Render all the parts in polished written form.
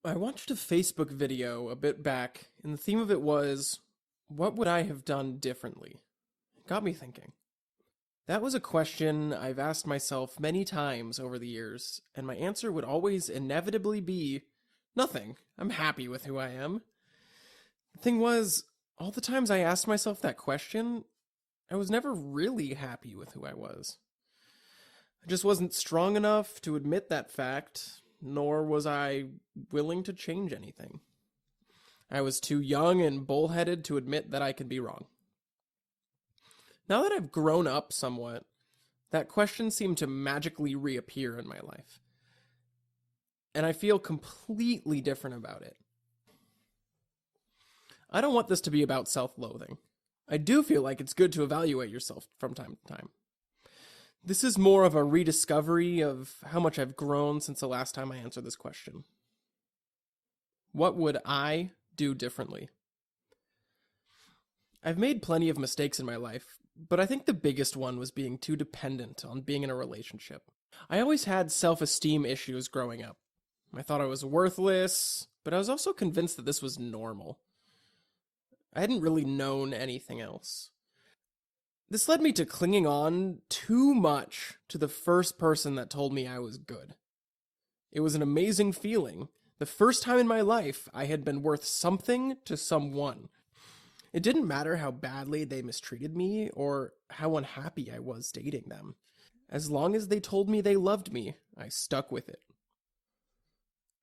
I watched a Facebook video a bit back, and the theme of it was, what would I have done differently? It got me thinking. That was a question I've asked myself many times over the years, and my answer would always inevitably be, nothing. I'm happy with who I am. The thing was, all the times I asked myself that question, I was never really happy with who I was. I just wasn't strong enough to admit that fact, nor was I willing to change anything. I was too young and bullheaded to admit that I could be wrong. Now that I've grown up somewhat, that question seemed to magically reappear in my life. And I feel completely different about it. I don't want this to be about self-loathing. I do feel like it's good to evaluate yourself from time to time. This is more of a rediscovery of how much I've grown since the last time I answered this question. What would I do differently? I've made plenty of mistakes in my life, but I think the biggest one was being too dependent on being in a relationship. I always had self-esteem issues growing up. I thought I was worthless, but I was also convinced that this was normal. I hadn't really known anything else. This led me to clinging on too much to the first person that told me I was good. It was an amazing feeling. The first time in my life I had been worth something to someone. It didn't matter how badly they mistreated me or how unhappy I was dating them. As long as they told me they loved me, I stuck with it.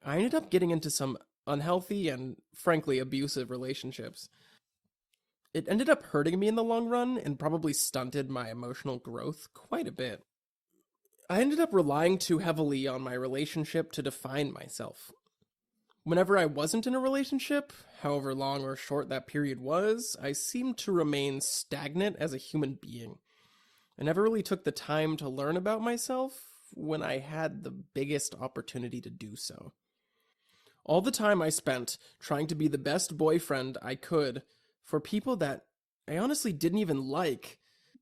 I ended up getting into some unhealthy and, frankly, abusive relationships. It ended up hurting me in the long run and probably stunted my emotional growth quite a bit. I ended up relying too heavily on my relationship to define myself. Whenever I wasn't in a relationship, however long or short that period was, I seemed to remain stagnant as a human being. I never really took the time to learn about myself when I had the biggest opportunity to do so. All the time I spent trying to be the best boyfriend I could for people that I honestly didn't even like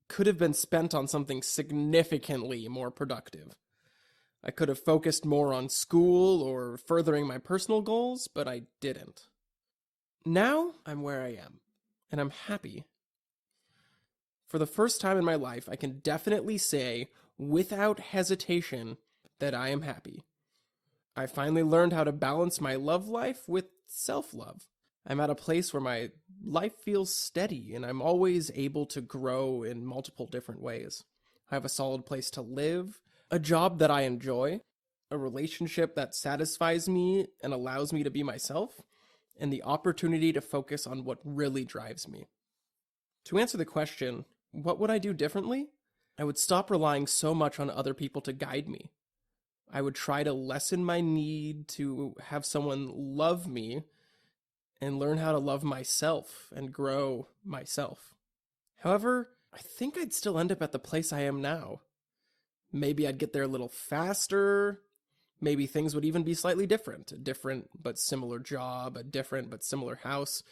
could have been spent on something significantly more productive. I could have focused more on school or furthering my personal goals, but I didn't. Now I'm where I am, and I'm happy. For the first time in my life, I can definitely say, without hesitation, that I am happy. I finally learned how to balance my love life with self-love. I'm at a place where my life feels steady and I'm always able to grow in multiple different ways. I have a solid place to live, a job that I enjoy, a relationship that satisfies me and allows me to be myself, and the opportunity to focus on what really drives me. To answer the question, what would I do differently? I would stop relying so much on other people to guide me. I would try to lessen my need to have someone love me and learn how to love myself and grow myself. However, I think I'd still end up at the place I am now. Maybe I'd get there a little faster. Maybe things would even be slightly different. A different but similar job, a different but similar house.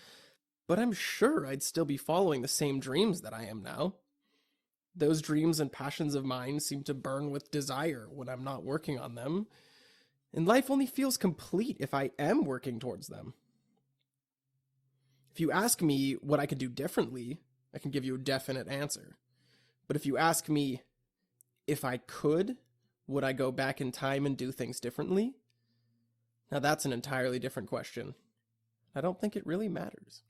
But I'm sure I'd still be following the same dreams that I am now. Those dreams and passions of mine seem to burn with desire when I'm not working on them. And life only feels complete if I am working towards them. If you ask me what I could do differently, I can give you a definite answer. But if you ask me if I could, would I go back in time and do things differently? Now that's an entirely different question. I don't think it really matters.